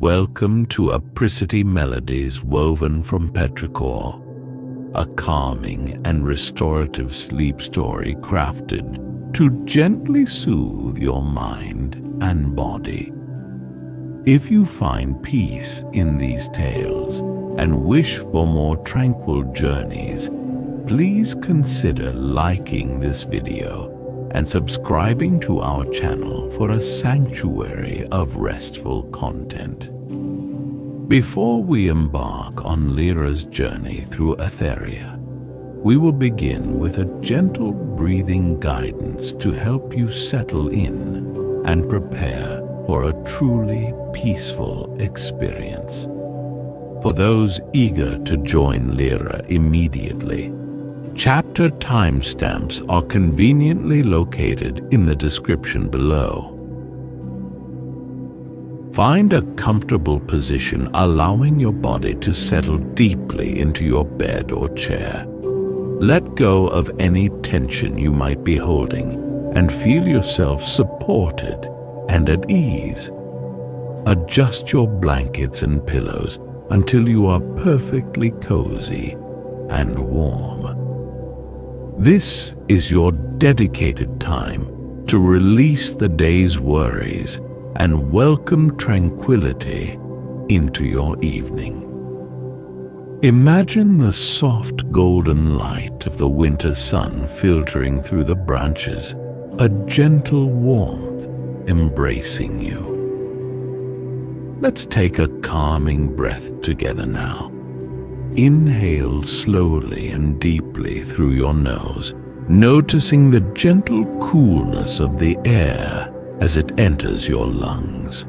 Welcome to Apricity Melodies Woven from Petrichor, a calming and restorative sleep story crafted to gently soothe your mind and body. If you find peace in these tales and wish for more tranquil journeys, please consider liking this video and subscribing to our channel for a sanctuary of restful content. Before we embark on Lyra's journey through Atheria, we will begin with a gentle breathing guidance to help you settle in and prepare for a truly peaceful experience. For those eager to join Lyra immediately, chapter timestamps are conveniently located in the description below. Find a comfortable position, allowing your body to settle deeply into your bed or chair. Let go of any tension you might be holding and feel yourself supported and at ease. Adjust your blankets and pillows until you are perfectly cozy and warm. This is your dedicated time to release the day's worries and welcome tranquility into your evening. Imagine the soft golden light of the winter sun filtering through the branches, a gentle warmth embracing you. Let's take a calming breath together now. Inhale slowly and deeply through your nose, noticing the gentle coolness of the air as it enters your lungs.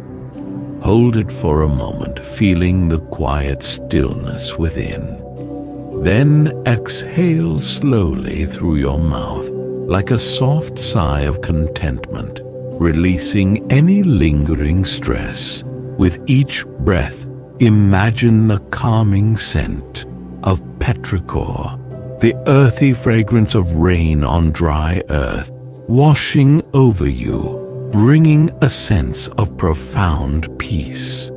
Hold it for a moment, feeling the quiet stillness within. Then exhale slowly through your mouth, like a soft sigh of contentment, releasing any lingering stress. With each breath, imagine the calming scent of petrichor, the earthy fragrance of rain on dry earth, washing over you, bringing a sense of profound peace.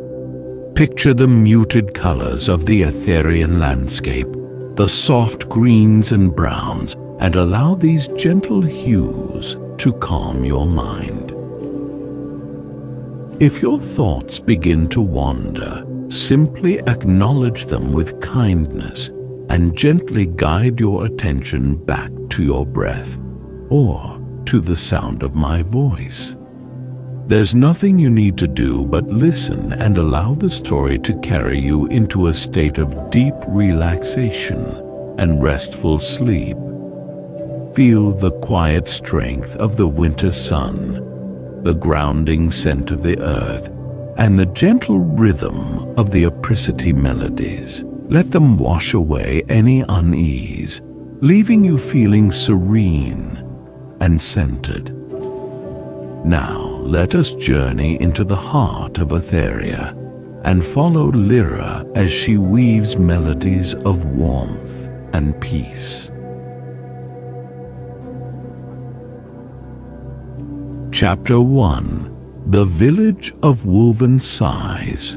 Picture the muted colors of the Atherian landscape, the soft greens and browns, and allow these gentle hues to calm your mind. If your thoughts begin to wander, simply acknowledge them with kindness and gently guide your attention back to your breath or to the sound of my voice. There's nothing you need to do but listen and allow the story to carry you into a state of deep relaxation and restful sleep. Feel the quiet strength of the winter sun, the grounding scent of the earth, and the gentle rhythm of the Apricity melodies. Let them wash away any unease, leaving you feeling serene and centered. Now, let us journey into the heart of Atheria and follow Lyra as she weaves melodies of warmth and peace. Chapter 1. The Village of Woven Sighs.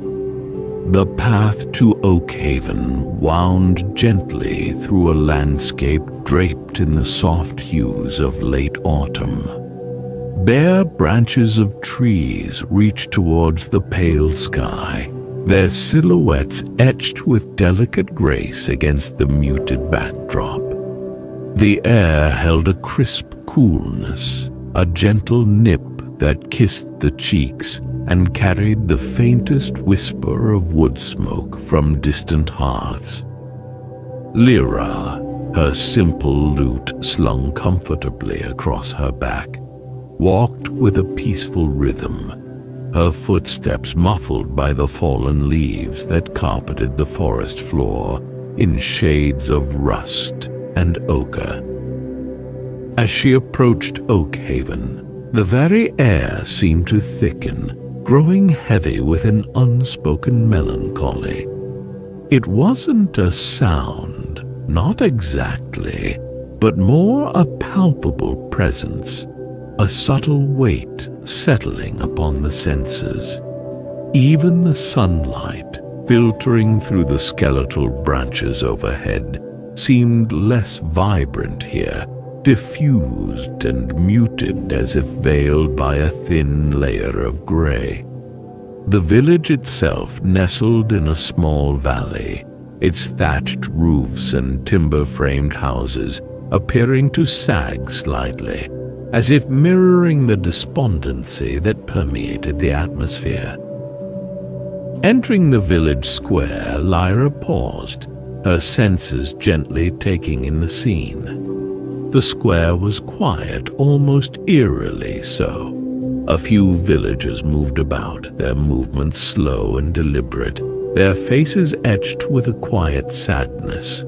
The path to Oakhaven wound gently through a landscape draped in the soft hues of late autumn. Bare branches of trees reached towards the pale sky, their silhouettes etched with delicate grace against the muted backdrop. The air held a crisp coolness, a gentle nip that kissed the cheeks and carried the faintest whisper of wood smoke from distant hearths. Lyra, her simple lute slung comfortably across her back, walked with a peaceful rhythm, her footsteps muffled by the fallen leaves that carpeted the forest floor in shades of rust and ochre. As she approached Oakhaven, the very air seemed to thicken, growing heavy with an unspoken melancholy. It wasn't a sound, not exactly, but more a palpable presence, a subtle weight settling upon the senses. Even the sunlight, filtering through the skeletal branches overhead, seemed less vibrant here, diffused and muted as if veiled by a thin layer of gray. The village itself nestled in a small valley, its thatched roofs and timber-framed houses appearing to sag slightly, as if mirroring the despondency that permeated the atmosphere. Entering the village square, Lyra paused, her senses gently taking in the scene. The square was quiet, almost eerily so. A few villagers moved about, their movements slow and deliberate, their faces etched with a quiet sadness.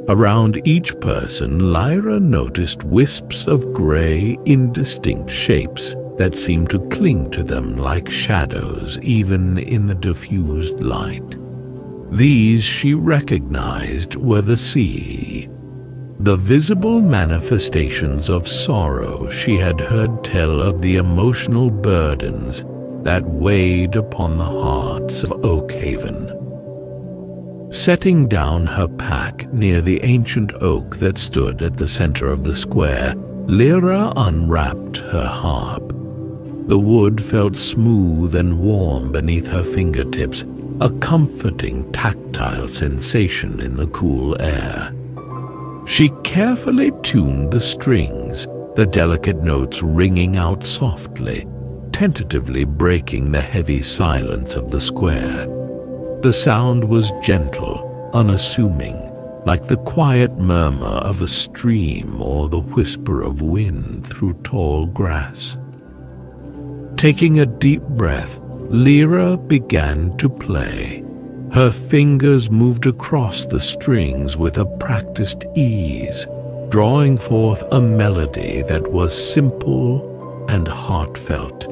Around each person, Lyra noticed wisps of gray, indistinct shapes that seemed to cling to them like shadows even in the diffused light. These she recognized were the sea, the visible manifestations of sorrow she had heard tell of the emotional burdens that weighed upon the hearts of Oakhaven. Setting down her pack near the ancient oak that stood at the center of the square, Lyra unwrapped her harp. The wood felt smooth and warm beneath her fingertips, a comforting tactile sensation in the cool air. She carefully tuned the strings, the delicate notes ringing out softly, tentatively breaking the heavy silence of the square. The sound was gentle, unassuming, like the quiet murmur of a stream or the whisper of wind through tall grass. Taking a deep breath, Lyra began to play. Her fingers moved across the strings with a practiced ease, drawing forth a melody that was simple and heartfelt.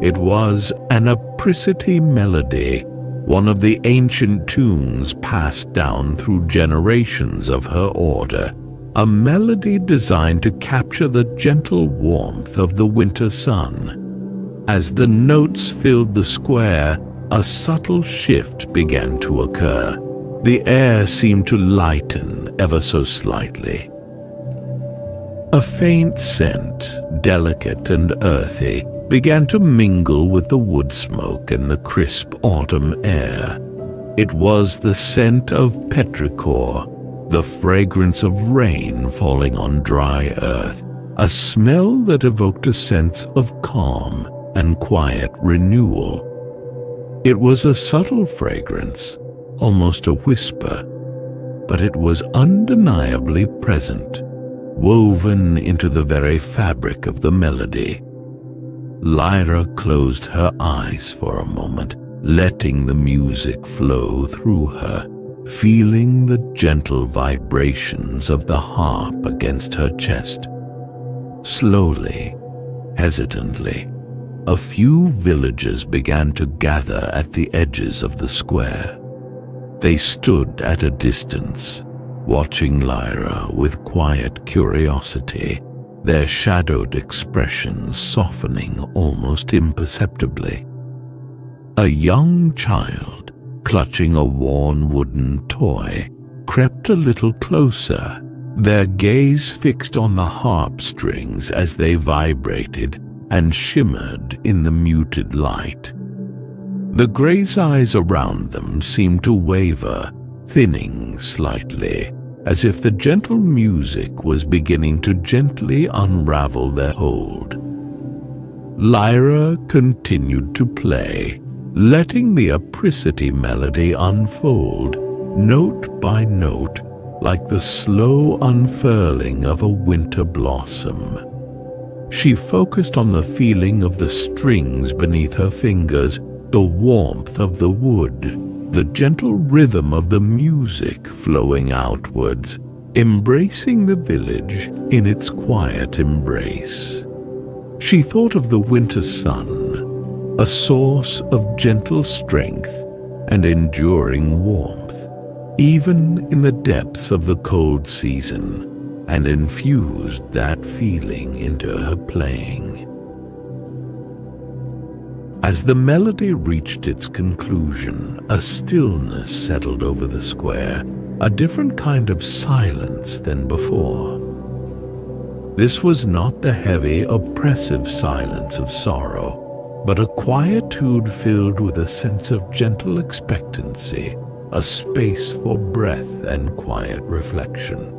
It was an Apricity melody, one of the ancient tunes passed down through generations of her order, a melody designed to capture the gentle warmth of the winter sun. As the notes filled the square, a subtle shift began to occur. The air seemed to lighten ever so slightly. A faint scent, delicate and earthy, began to mingle with the wood smoke and the crisp autumn air. It was the scent of Petrichor, the fragrance of rain falling on dry earth, a smell that evoked a sense of calm and quiet renewal. It was a subtle fragrance, almost a whisper, but it was undeniably present, woven into the very fabric of the melody. Lyra closed her eyes for a moment, letting the music flow through her, feeling the gentle vibrations of the harp against her chest. Slowly, hesitantly, a few villagers began to gather at the edges of the square. They stood at a distance, watching Lyra with quiet curiosity, their shadowed expressions softening almost imperceptibly. A young child, clutching a worn wooden toy, crept a little closer, their gaze fixed on the harp strings as they vibrated and shimmered in the muted light. The gray's eyes around them seemed to waver, thinning slightly, as if the gentle music was beginning to gently unravel their hold. Lyra continued to play, letting the Apricity melody unfold, note by note, like the slow unfurling of a winter blossom. She focused on the feeling of the strings beneath her fingers, the warmth of the wood, the gentle rhythm of the music flowing outwards, embracing the village in its quiet embrace. She thought of the winter sun, a source of gentle strength and enduring warmth, even in the depths of the cold season, and infused that feeling into her playing. As the melody reached its conclusion, a stillness settled over the square, a different kind of silence than before. This was not the heavy, oppressive silence of sorrow, but a quietude filled with a sense of gentle expectancy, a space for breath and quiet reflection.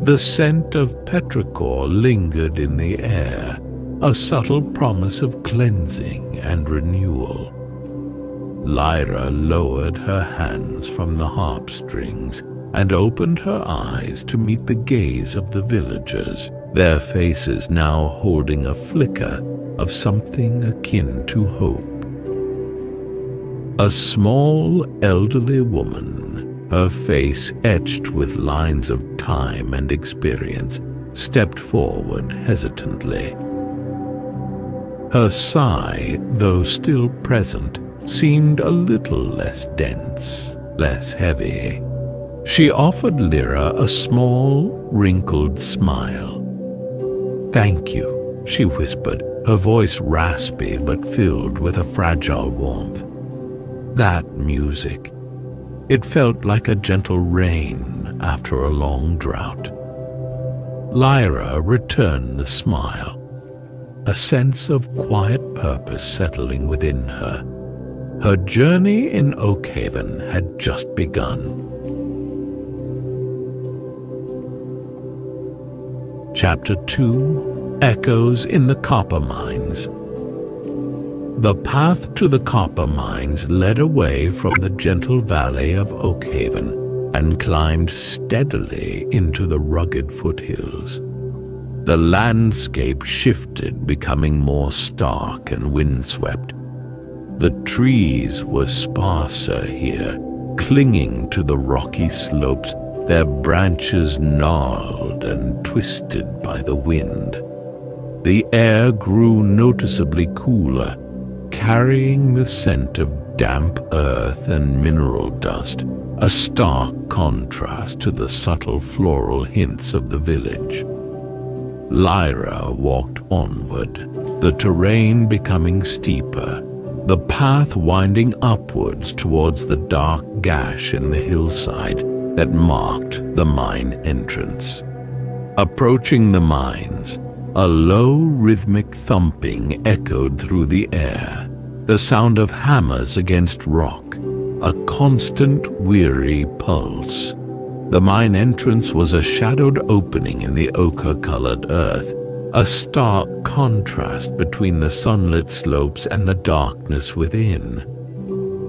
The scent of petrichor lingered in the air, a subtle promise of cleansing and renewal. Lyra lowered her hands from the harp strings and opened her eyes to meet the gaze of the villagers, their faces now holding a flicker of something akin to hope. A small, elderly woman, her face etched with lines of time and experience, stepped forward hesitantly. Her sigh, though still present, seemed a little less dense, less heavy. She offered Lyra a small, wrinkled smile. "Thank you," she whispered, her voice raspy but filled with a fragile warmth. That music. It felt like a gentle rain after a long drought. Lyra returned the smile, a sense of quiet purpose settling within her. Her journey in Oakhaven had just begun. Chapter 2: Echoes in the Copper Mines. The path to the copper mines led away from the gentle valley of Oakhaven and climbed steadily into the rugged foothills. The landscape shifted, becoming more stark and windswept. The trees were sparser here, clinging to the rocky slopes, their branches gnarled and twisted by the wind. The air grew noticeably cooler, carrying the scent of damp earth and mineral dust, a stark contrast to the subtle floral hints of the village. Lyra walked onward, the terrain becoming steeper, the path winding upwards towards the dark gash in the hillside that marked the mine entrance. Approaching the mines, a low rhythmic thumping echoed through the air, the sound of hammers against rock, a constant weary pulse. The mine entrance was a shadowed opening in the ochre-colored earth, a stark contrast between the sunlit slopes and the darkness within.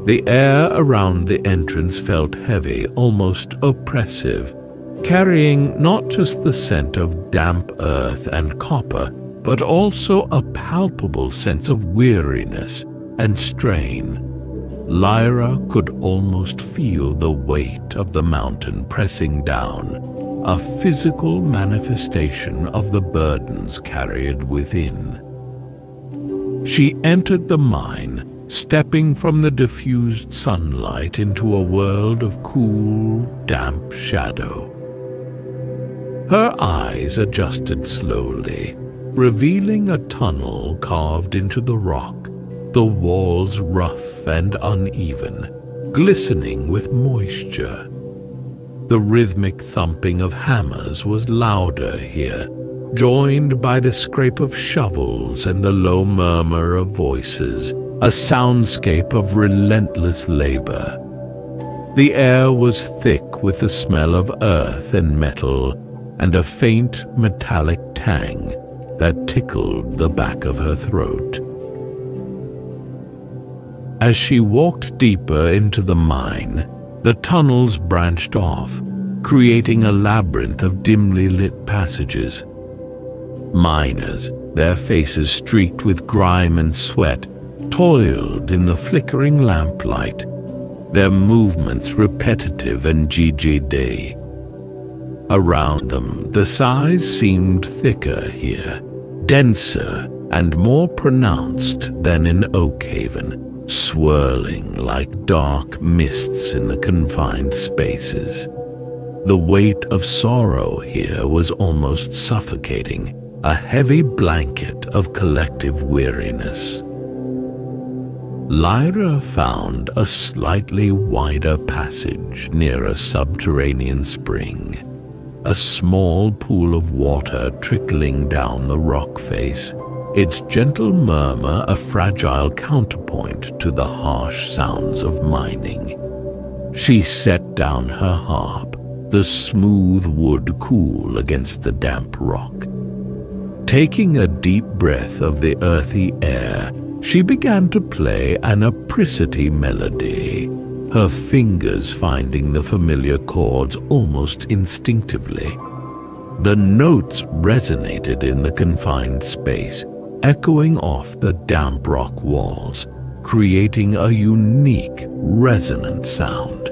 The air around the entrance felt heavy, almost oppressive, carrying not just the scent of damp earth and copper, but also a palpable sense of weariness and strain. Lyra could almost feel the weight of the mountain pressing down, a physical manifestation of the burdens carried within. She entered the mine, stepping from the diffused sunlight into a world of cool, damp shadow. Her eyes adjusted slowly, revealing a tunnel carved into the rock, the walls rough and uneven, glistening with moisture. The rhythmic thumping of hammers was louder here, joined by the scrape of shovels and the low murmur of voices, a soundscape of relentless labor. The air was thick with the smell of earth and metal, and a faint metallic tang that tickled the back of her throat. As she walked deeper into the mine, the tunnels branched off, creating a labyrinth of dimly lit passages. Miners, their faces streaked with grime and sweat, toiled in the flickering lamplight, their movements repetitive and GGD. Around them, the sighs seemed thicker here, denser and more pronounced than in Oakhaven, swirling like dark mists in the confined spaces. The weight of sorrow here was almost suffocating, a heavy blanket of collective weariness. Lyra found a slightly wider passage near a subterranean spring, a small pool of water trickling down the rock face, its gentle murmur a fragile counterpoint to the harsh sounds of mining. She set down her harp, the smooth wood cool against the damp rock. Taking a deep breath of the earthy air, she began to play an Apricity melody, her fingers finding the familiar chords almost instinctively. The notes resonated in the confined space, echoing off the damp rock walls, creating a unique, resonant sound.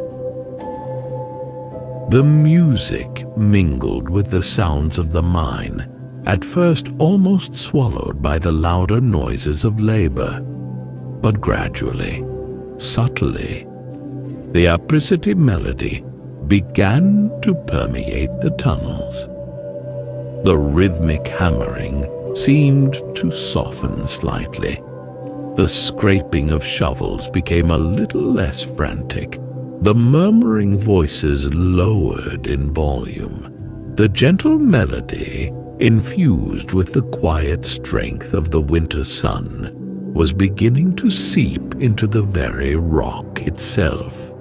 The music mingled with the sounds of the mine, at first almost swallowed by the louder noises of labor. But gradually, subtly, the Apricity melody began to permeate the tunnels. The rhythmic hammering seemed to soften slightly. The scraping of shovels became a little less frantic. The murmuring voices lowered in volume. The gentle melody, infused with the quiet strength of the winter sun, was beginning to seep into the very rock itself.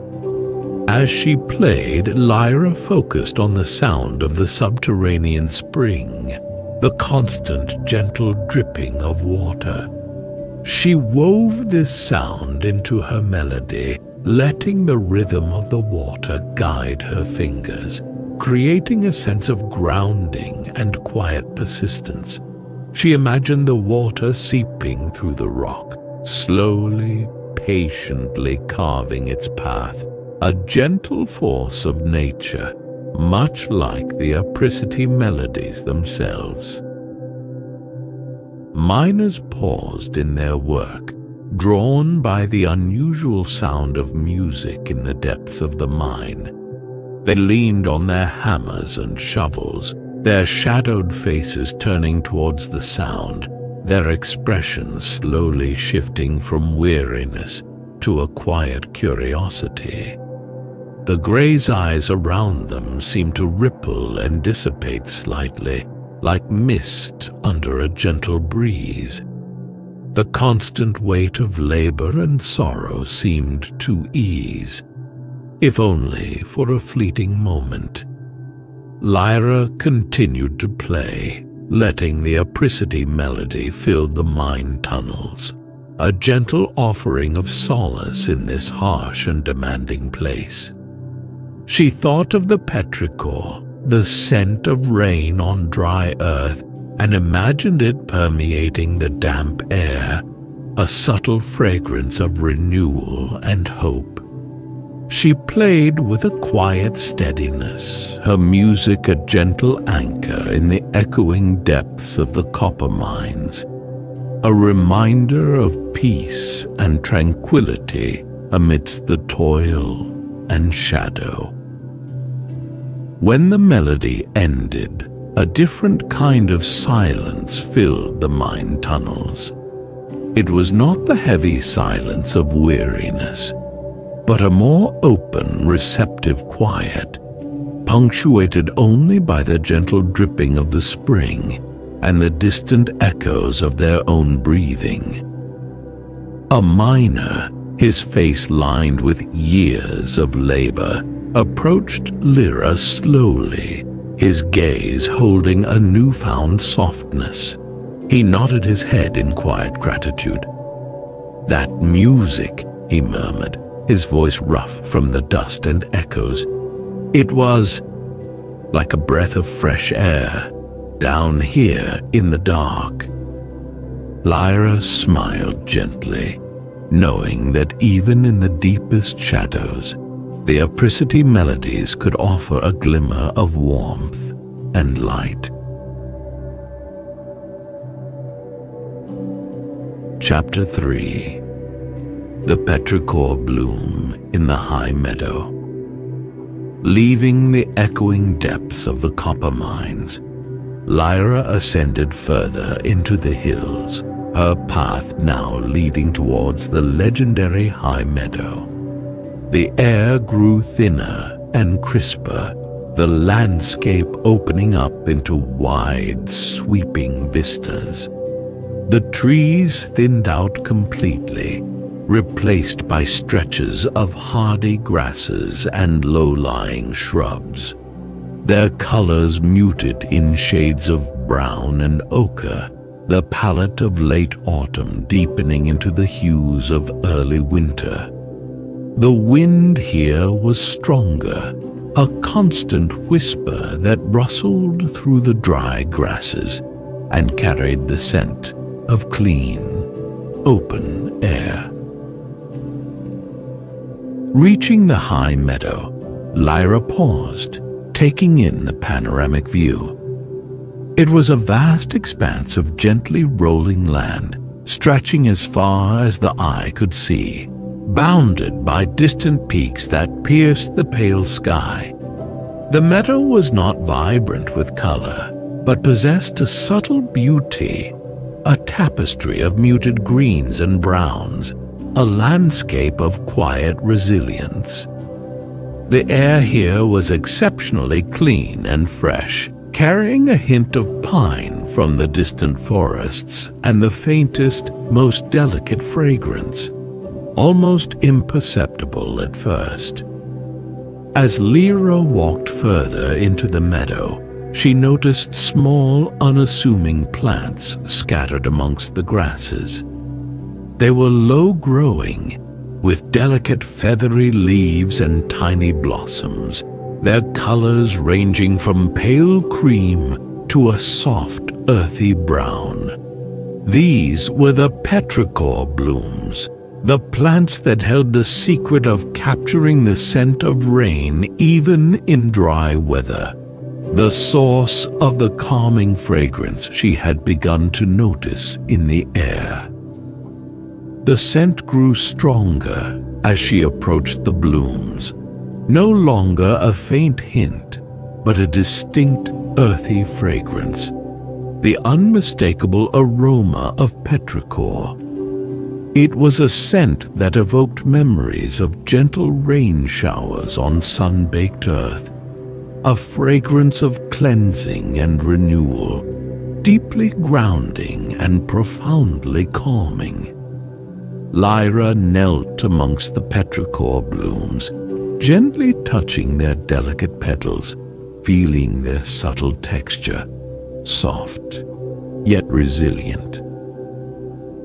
As she played, Lyra focused on the sound of the subterranean spring, the constant gentle dripping of water. She wove this sound into her melody, letting the rhythm of the water guide her fingers, creating a sense of grounding and quiet persistence. She imagined the water seeping through the rock, slowly, patiently carving its path, a gentle force of nature, much like the Apricity melodies themselves. Miners paused in their work, drawn by the unusual sound of music in the depths of the mine. They leaned on their hammers and shovels, their shadowed faces turning towards the sound, their expressions slowly shifting from weariness to a quiet curiosity. The gray's eyes around them seemed to ripple and dissipate slightly, like mist under a gentle breeze. The constant weight of labor and sorrow seemed to ease, if only for a fleeting moment. Lyra continued to play, letting the Apricity melody fill the mine tunnels, a gentle offering of solace in this harsh and demanding place. She thought of the Petrichor, the scent of rain on dry earth, and imagined it permeating the damp air, a subtle fragrance of renewal and hope. She played with a quiet steadiness, her music a gentle anchor in the echoing depths of the copper mines, a reminder of peace and tranquility amidst the toil and shadow. When the melody ended, a different kind of silence filled the mine tunnels. It was not the heavy silence of weariness, but a more open, receptive quiet, punctuated only by the gentle dripping of the spring and the distant echoes of their own breathing. A miner, his face lined with years of labor, approached Lyra slowly, his gaze holding a newfound softness. He nodded his head in quiet gratitude. "That music," he murmured, his voice rough from the dust and echoes. "It was like a breath of fresh air down here in the dark." Lyra smiled gently, knowing that even in the deepest shadows, the Apricity melodies could offer a glimmer of warmth and light. Chapter 3. The Petrichor bloom in the high meadow. Leaving the echoing depths of the copper mines, Lyra ascended further into the hills, her path now leading towards the legendary high meadow. The air grew thinner and crisper, the landscape opening up into wide, sweeping vistas. The trees thinned out completely, replaced by stretches of hardy grasses and low-lying shrubs. Their colors muted in shades of brown and ochre, the palette of late autumn deepening into the hues of early winter. The wind here was stronger, a constant whisper that rustled through the dry grasses and carried the scent of clean, open air. Reaching the high meadow, Lyra paused, taking in the panoramic view. It was a vast expanse of gently rolling land, stretching as far as the eye could see, bounded by distant peaks that pierced the pale sky. The meadow was not vibrant with color, but possessed a subtle beauty, a tapestry of muted greens and browns, a landscape of quiet resilience. The air here was exceptionally clean and fresh, carrying a hint of pine from the distant forests and the faintest, most delicate fragrance, almost imperceptible at first. As Lyra walked further into the meadow, she noticed small, unassuming plants scattered amongst the grasses. They were low-growing, with delicate feathery leaves and tiny blossoms, their colors ranging from pale cream to a soft, earthy brown. These were the Petrichor blooms, the plants that held the secret of capturing the scent of rain even in dry weather, the source of the calming fragrance she had begun to notice in the air. The scent grew stronger as she approached the blooms, no longer a faint hint, but a distinct earthy fragrance, the unmistakable aroma of Petrichor. It was a scent that evoked memories of gentle rain showers on sun-baked earth, a fragrance of cleansing and renewal, deeply grounding and profoundly calming. Lyra knelt amongst the Petrichor blooms, gently touching their delicate petals, feeling their subtle texture, soft yet resilient.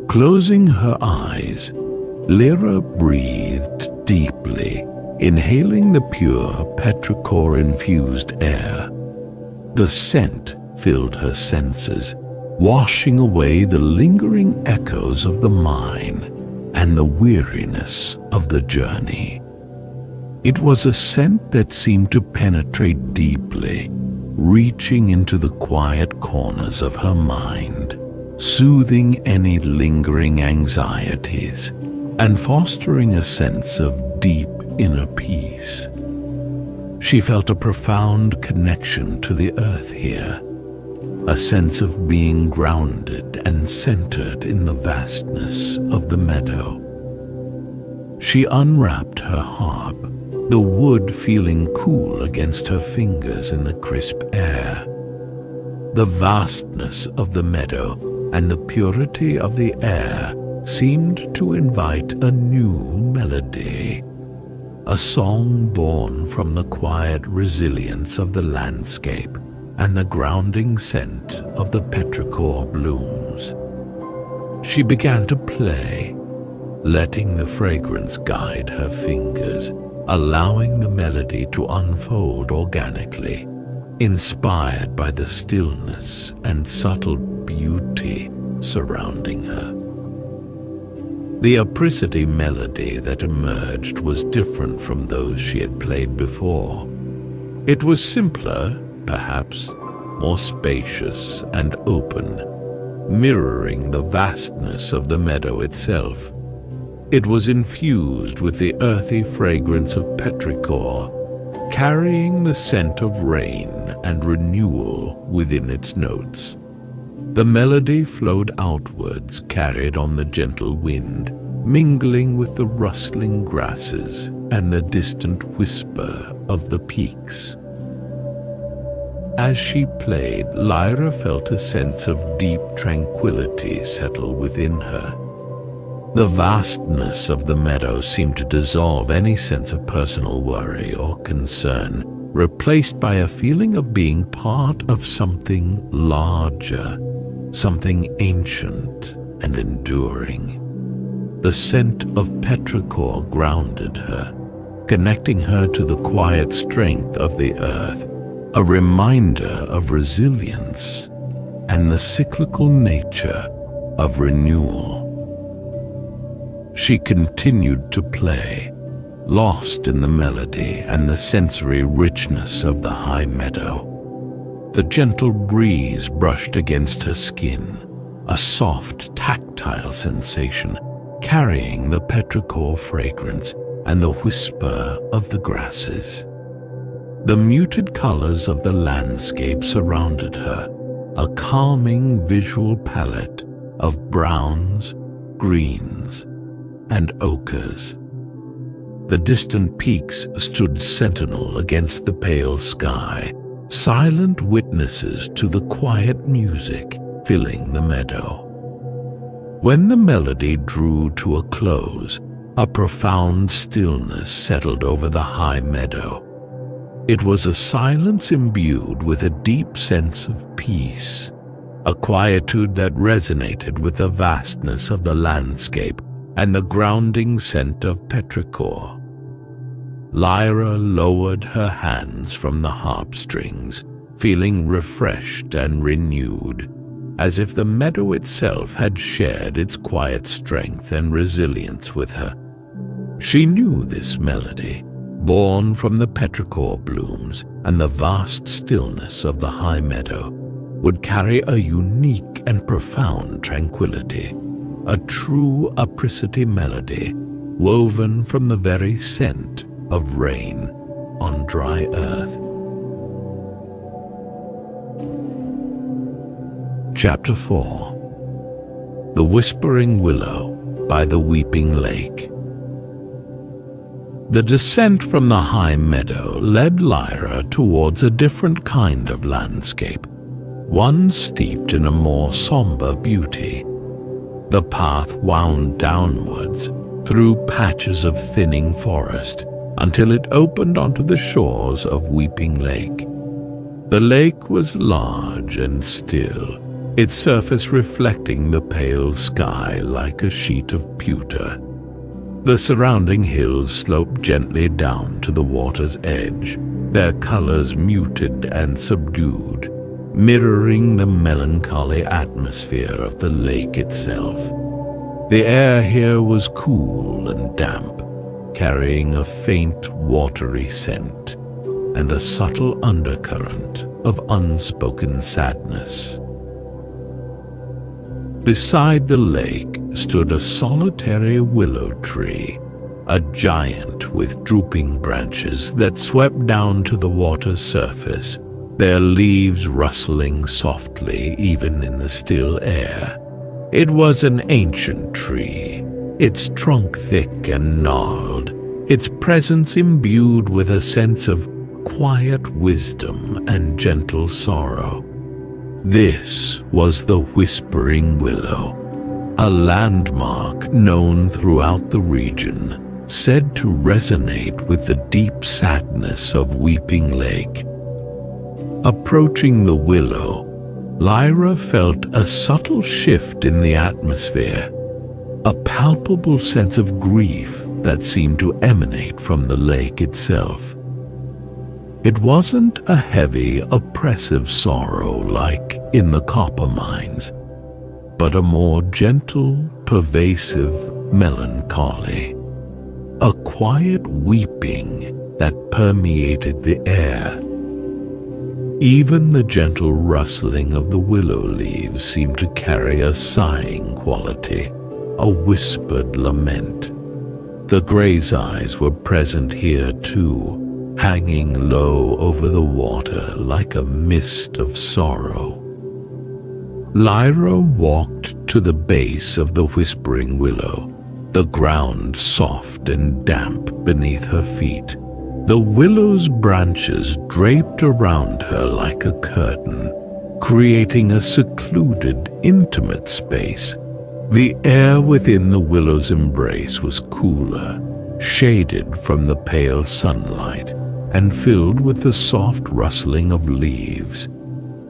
Closing her eyes, Lyra breathed deeply, inhaling the pure Petrichor-infused air. The scent filled her senses, washing away the lingering echoes of the mine and the weariness of the journey. It was a scent that seemed to penetrate deeply, reaching into the quiet corners of her mind, soothing any lingering anxieties and fostering a sense of deep inner peace. She felt a profound connection to the earth here, a sense of being grounded and centered in the vastness of the meadow. She unwrapped her harp, the wood feeling cool against her fingers in the crisp air. The vastness of the meadow and the purity of the air seemed to invite a new melody, a song born from the quiet resilience of the landscape and the grounding scent of the Petrichor blooms. She began to play, letting the fragrance guide her fingers, allowing the melody to unfold organically, inspired by the stillness and subtle beauty surrounding her. The Apricity melody that emerged was different from those she had played before. It was simpler, perhaps, more spacious and open, mirroring the vastness of the meadow itself. It was infused with the earthy fragrance of Petrichor, carrying the scent of rain and renewal within its notes. The melody flowed outwards, carried on the gentle wind, mingling with the rustling grasses and the distant whisper of the peaks. As she played, Lyra felt a sense of deep tranquility settle within her. The vastness of the meadow seemed to dissolve any sense of personal worry or concern, replaced by a feeling of being part of something larger, something ancient and enduring. The scent of Petrichor grounded her, connecting her to the quiet strength of the earth, a reminder of resilience and the cyclical nature of renewal. She continued to play, lost in the melody and the sensory richness of the high meadow. The gentle breeze brushed against her skin, a soft, tactile sensation, carrying the petrichor fragrance and the whisper of the grasses. The muted colors of the landscape surrounded her, a calming visual palette of browns, greens, and ochres. The distant peaks stood sentinel against the pale sky, silent witnesses to the quiet music filling the meadow. When the melody drew to a close, a profound stillness settled over the high meadow. It was a silence imbued with a deep sense of peace, a quietude that resonated with the vastness of the landscape and the grounding scent of petrichor. Lyra lowered her hands from the harp strings, feeling refreshed and renewed, as if the meadow itself had shared its quiet strength and resilience with her. She knew this melody, born from the petrichor blooms and the vast stillness of the high meadow, would carry a unique and profound tranquility, a true Apricity melody woven from the very scent of rain on dry earth. Chapter 4. The Whispering Willow by the Weeping Lake. The descent from the high meadow led Lyra towards a different kind of landscape, one steeped in a more somber beauty. The path wound downwards through patches of thinning forest until it opened onto the shores of Weeping Lake. The lake was large and still, its surface reflecting the pale sky like a sheet of pewter. The surrounding hills sloped gently down to the water's edge, their colors muted and subdued, mirroring the melancholy atmosphere of the lake itself. The air here was cool and damp, carrying a faint watery scent and a subtle undercurrent of unspoken sadness. Beside the lake stood a solitary willow tree, a giant with drooping branches that swept down to the water's surface, their leaves rustling softly even in the still air. It was an ancient tree, its trunk thick and gnarled, its presence imbued with a sense of quiet wisdom and gentle sorrow. This was the Whispering Willow, a landmark known throughout the region, said to resonate with the deep sadness of Weeping Lake. Approaching the willow, Lyra felt a subtle shift in the atmosphere, a palpable sense of grief that seemed to emanate from the lake itself. It wasn't a heavy, oppressive sorrow like in the copper mines, but a more gentle, pervasive melancholy, a quiet weeping that permeated the air. Even the gentle rustling of the willow leaves seemed to carry a sighing quality, a whispered lament. The gray's eyes were present here too, hanging low over the water like a mist of sorrow. Lyra walked to the base of the whispering willow, the ground soft and damp beneath her feet. The willow's branches draped around her like a curtain, creating a secluded, intimate space. The air within the willow's embrace was cooler, shaded from the pale sunlight, and filled with the soft rustling of leaves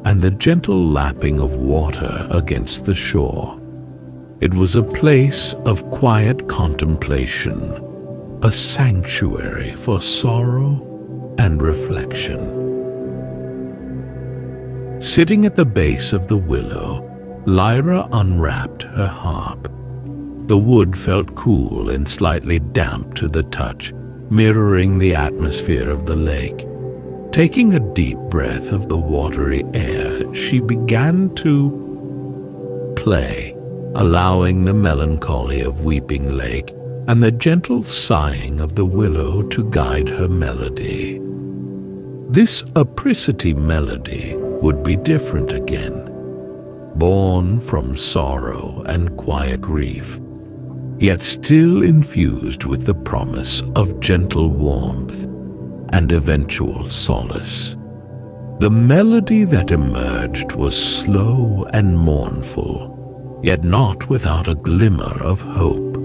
and the gentle lapping of water against the shore. It was a place of quiet contemplation, a sanctuary for sorrow and reflection. Sitting at the base of the willow, Lyra unwrapped her harp. The wood felt cool and slightly damp to the touch, mirroring the atmosphere of the lake. Taking a deep breath of the watery air, she began to play, allowing the melancholy of Weeping Lake and the gentle sighing of the willow to guide her melody. This Apricity melody would be different again, born from sorrow and quiet grief, yet still infused with the promise of gentle warmth and eventual solace. The melody that emerged was slow and mournful, yet not without a glimmer of hope.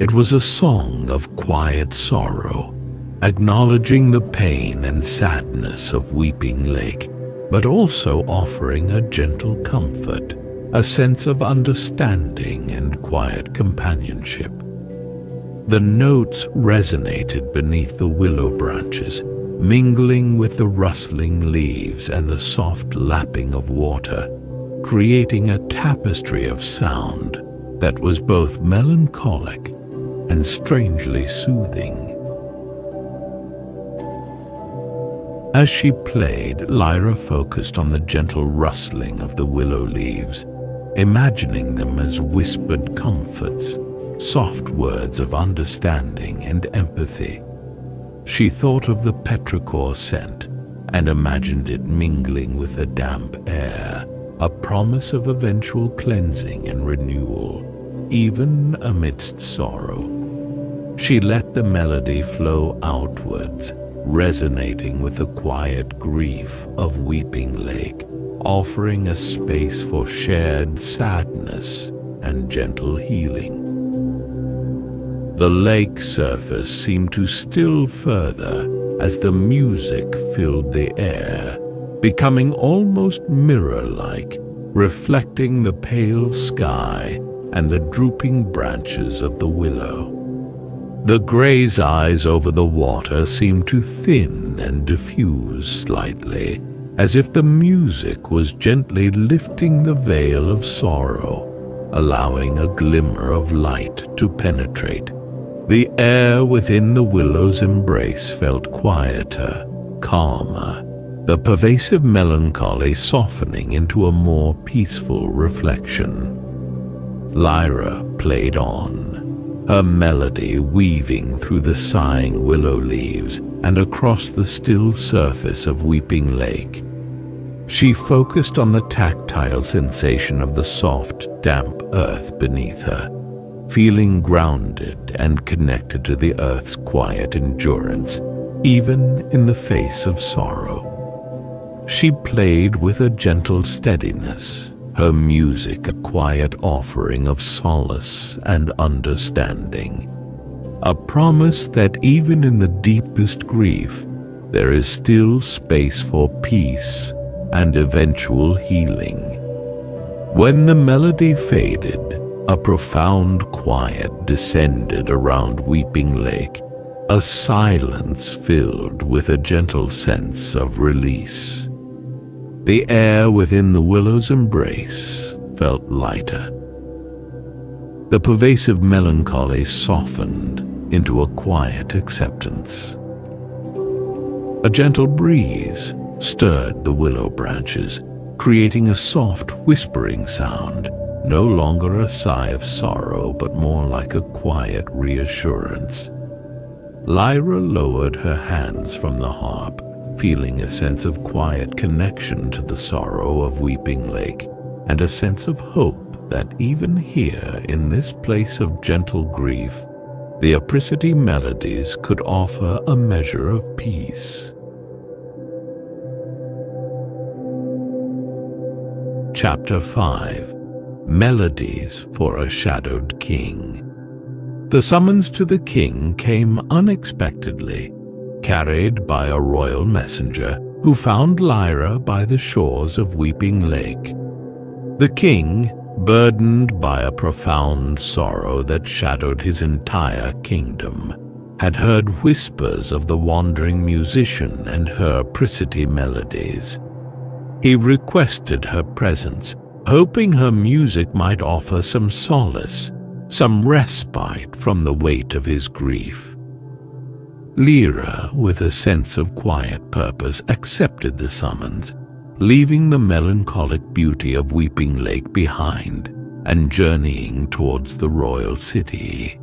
It was a song of quiet sorrow, acknowledging the pain and sadness of Weeping Lake, but also offering a gentle comfort, a sense of understanding and quiet companionship. The notes resonated beneath the willow branches, mingling with the rustling leaves and the soft lapping of water, creating a tapestry of sound that was both melancholic and strangely soothing. As she played, Lyra focused on the gentle rustling of the willow leaves, imagining them as whispered comforts, soft words of understanding and empathy. She thought of the Petrichor scent and imagined it mingling with the damp air, a promise of eventual cleansing and renewal, even amidst sorrow. She let the melody flow outwards, resonating with the quiet grief of Weeping Lake, offering a space for shared sadness and gentle healing. The lake surface seemed to still further as the music filled the air, becoming almost mirror-like, reflecting the pale sky and the drooping branches of the willow. The gray's eyes over the water seemed to thin and diffuse slightly, as if the music was gently lifting the veil of sorrow, allowing a glimmer of light to penetrate. The air within the willow's embrace felt quieter, calmer, the pervasive melancholy softening into a more peaceful reflection. Lyra played on, her melody weaving through the sighing willow leaves and across the still surface of Weeping Lake. She focused on the tactile sensation of the soft, damp earth beneath her, feeling grounded and connected to the earth's quiet endurance, even in the face of sorrow. She played with a gentle steadiness, her music a quiet offering of solace and understanding, a promise that even in the deepest grief, there is still space for peace and eventual healing. When the melody faded, a profound quiet descended around Weeping Lake, a silence filled with a gentle sense of release. The air within the willow's embrace felt lighter. The pervasive melancholy softened into a quiet acceptance. A gentle breeze stirred the willow branches, creating a soft whispering sound, no longer a sigh of sorrow, but more like a quiet reassurance. Lyra lowered her hands from the harp, feeling a sense of quiet connection to the sorrow of Weeping Lake, and a sense of hope that even here, in this place of gentle grief, the Apricity Melodies could offer a measure of peace. Chapter 5. Melodies for a Shadowed King. The summons to the king came unexpectedly, carried by a royal messenger who found Lyra by the shores of Weeping Lake. The king, burdened by a profound sorrow that shadowed his entire kingdom, had heard whispers of the wandering musician and her Apricity melodies. He requested her presence, hoping her music might offer some solace, some respite from the weight of his grief. Lyra, with a sense of quiet purpose, accepted the summons, leaving the melancholic beauty of Weeping Lake behind and journeying towards the royal city.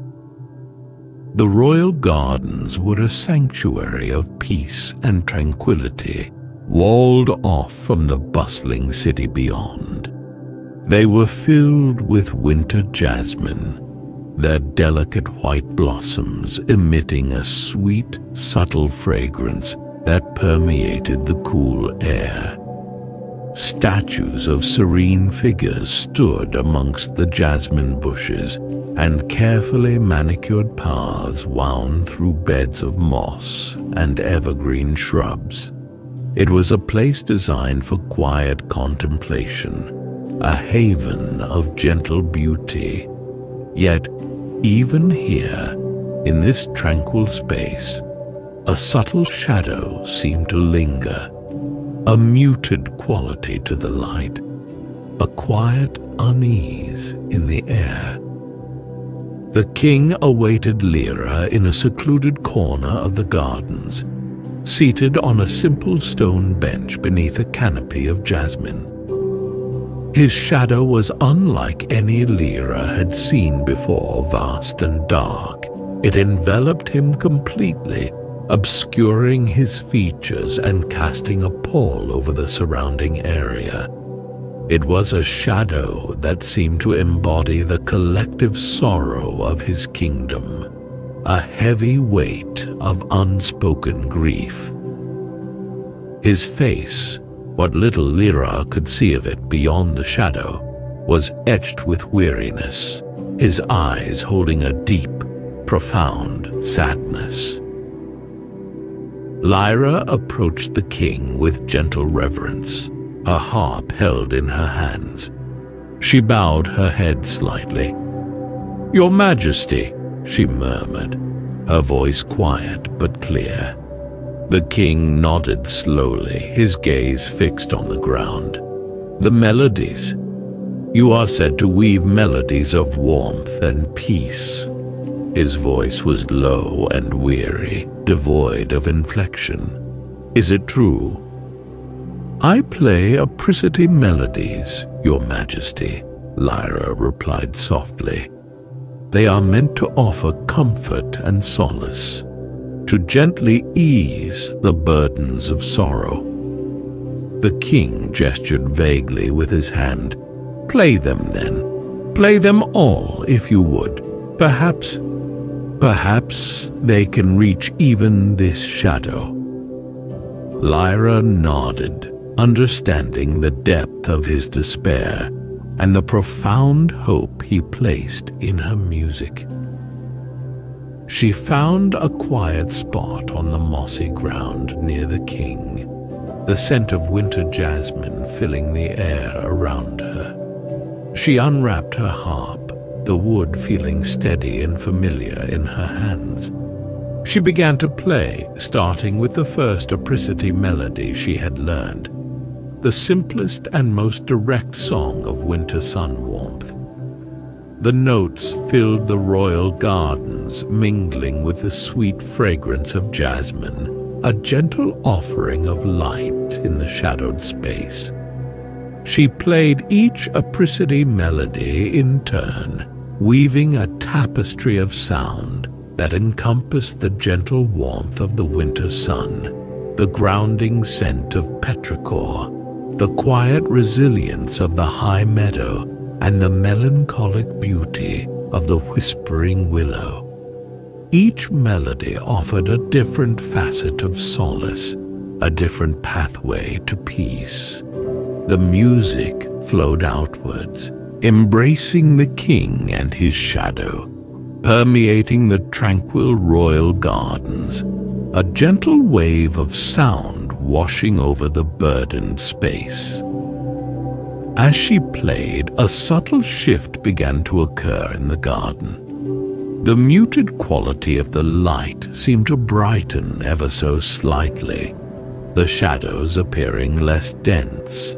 The royal gardens were a sanctuary of peace and tranquility, walled off from the bustling city beyond. They were filled with winter jasmine, their delicate white blossoms emitting a sweet, subtle fragrance that permeated the cool air. Statues of serene figures stood amongst the jasmine bushes, and carefully manicured paths wound through beds of moss and evergreen shrubs. It was a place designed for quiet contemplation, a haven of gentle beauty. Yet, even here, in this tranquil space, a subtle shadow seemed to linger, a muted quality to the light, a quiet unease in the air. The king awaited Lyra in a secluded corner of the gardens, seated on a simple stone bench beneath a canopy of jasmine. His shadow was unlike any Lyra had seen before, vast and dark. It enveloped him completely, obscuring his features and casting a pall over the surrounding area. It was a shadow that seemed to embody the collective sorrow of his kingdom, a heavy weight of unspoken grief. His face, what little Lyra could see of it beyond the shadow, was etched with weariness, his eyes holding a deep, profound sadness. Lyra approached the king with gentle reverence, a harp held in her hands. She bowed her head slightly. "Your Majesty," she murmured, her voice quiet but clear. The king nodded slowly, his gaze fixed on the ground. "The melodies. You are said to weave melodies of warmth and peace." His voice was low and weary, devoid of inflection. "Is it true?" "I play Apricity Melodies, Your Majesty," Lyra replied softly. "They are meant to offer comfort and solace, to gently ease the burdens of sorrow." The king gestured vaguely with his hand. "Play them, then. Play them all, if you would. Perhaps they can reach even this shadow." Lyra nodded, understanding the depth of his despair and the profound hope he placed in her music. She found a quiet spot on the mossy ground near the king, the scent of winter jasmine filling the air around her. She unwrapped her harp, the wood feeling steady and familiar in her hands. She began to play, starting with the first Apricity melody she had learned, the simplest and most direct song of winter sun warmth. The notes filled the royal gardens, mingling with the sweet fragrance of jasmine, a gentle offering of light in the shadowed space. She played each Apricity melody in turn, weaving a tapestry of sound that encompassed the gentle warmth of the winter sun, the grounding scent of Petrichor, the quiet resilience of the high meadow and the melancholic beauty of the whispering willow. Each melody offered a different facet of solace, a different pathway to peace. The music flowed outwards, embracing the king and his shadow, permeating the tranquil royal gardens, a gentle wave of sound washing over the burdened space. As she played, a subtle shift began to occur in the garden. The muted quality of the light seemed to brighten ever so slightly, the shadows appearing less dense.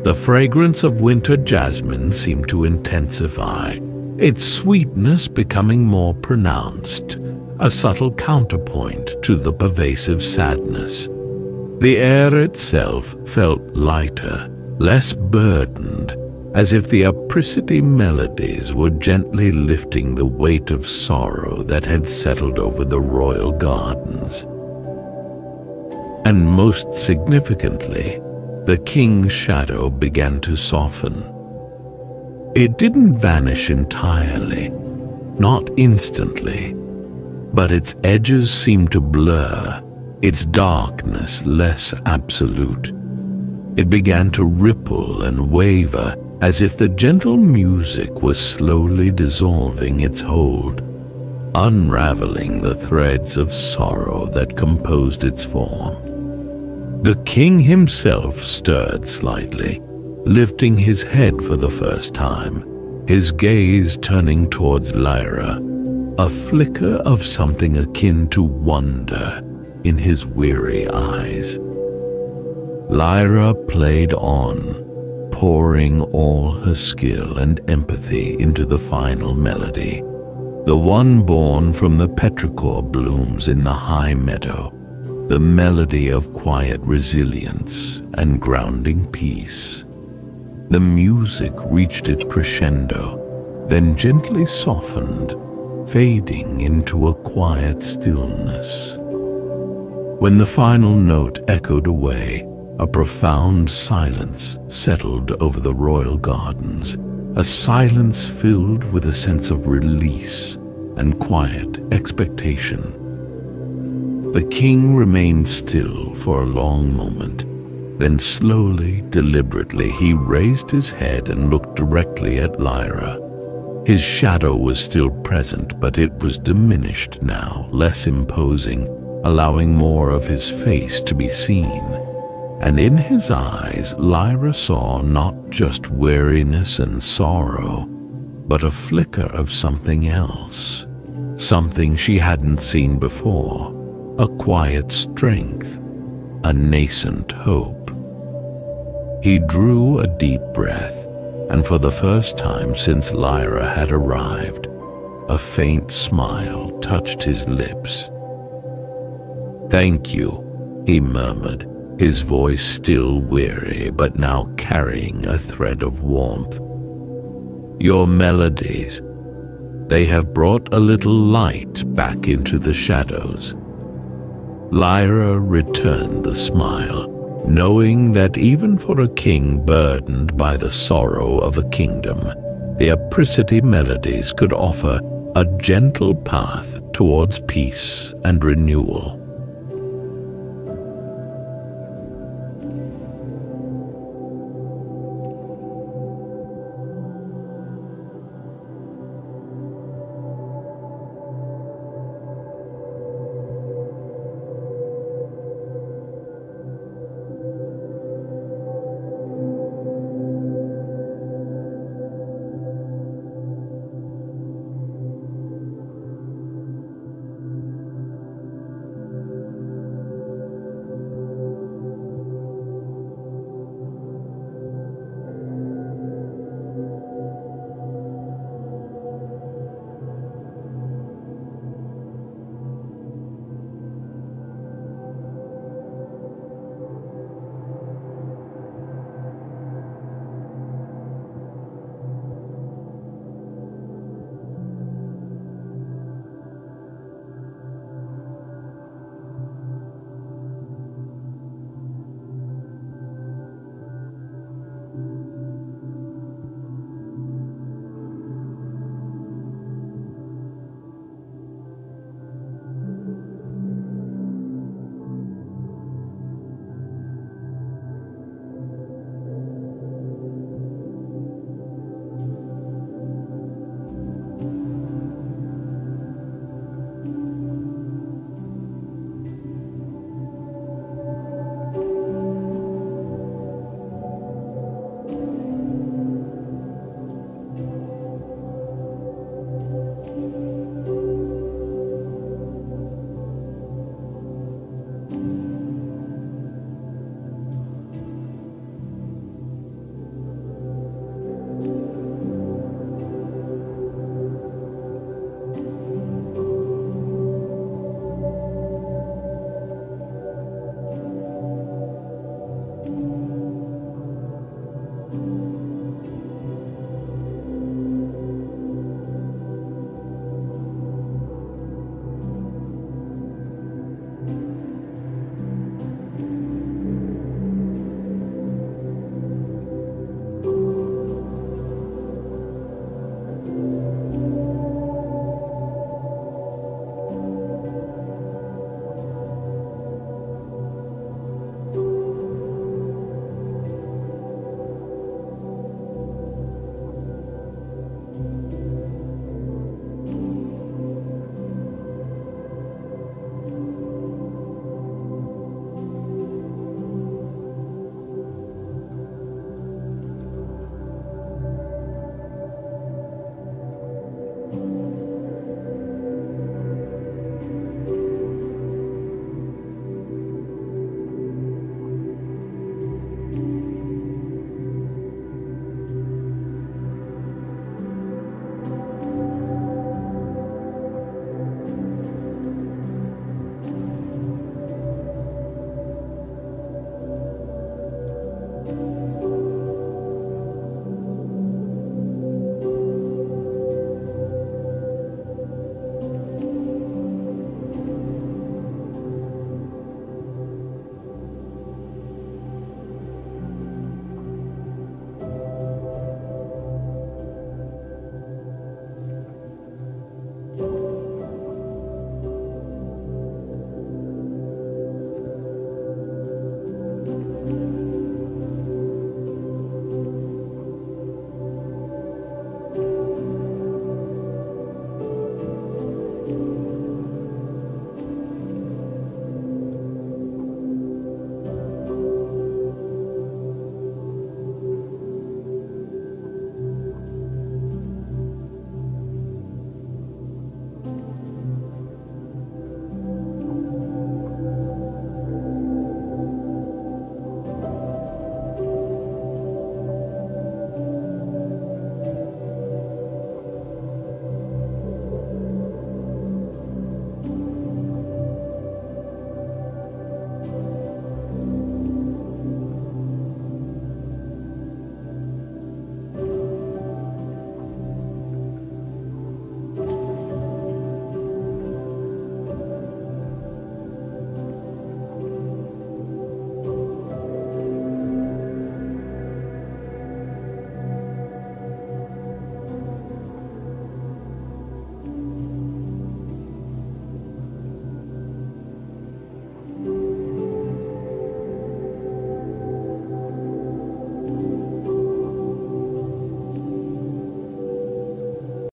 The fragrance of winter jasmine seemed to intensify, its sweetness becoming more pronounced, a subtle counterpoint to the pervasive sadness. The air itself felt lighter, less burdened, as if the Apricity Melodies were gently lifting the weight of sorrow that had settled over the royal gardens. And most significantly, the king's shadow began to soften. It didn't vanish entirely, not instantly, but its edges seemed to blur, its darkness less absolute. It began to ripple and waver, as if the gentle music was slowly dissolving its hold, unraveling the threads of sorrow that composed its form. The king himself stirred slightly, lifting his head for the first time, his gaze turning towards Lyra, a flicker of something akin to wonder in his weary eyes. Lyra played on, pouring all her skill and empathy into the final melody, the one born from the Petrichor blooms in the high meadow, the melody of quiet resilience and grounding peace. The music reached its crescendo, then gently softened, fading into a quiet stillness. When the final note echoed away, a profound silence settled over the royal gardens, a silence filled with a sense of release and quiet expectation. The king remained still for a long moment. Then slowly, deliberately, he raised his head and looked directly at Lyra. His shadow was still present, but it was diminished now, less imposing, allowing more of his face to be seen. And in his eyes, Lyra saw not just weariness and sorrow, but a flicker of something else, something she hadn't seen before, a quiet strength, a nascent hope. He drew a deep breath, and for the first time since Lyra had arrived, a faint smile touched his lips. "Thank you," he murmured, his voice still weary but now carrying a thread of warmth. "Your melodies, they have brought a little light back into the shadows." Lyra returned the smile, knowing that even for a king burdened by the sorrow of a kingdom, the Apricity Melodies could offer a gentle path towards peace and renewal.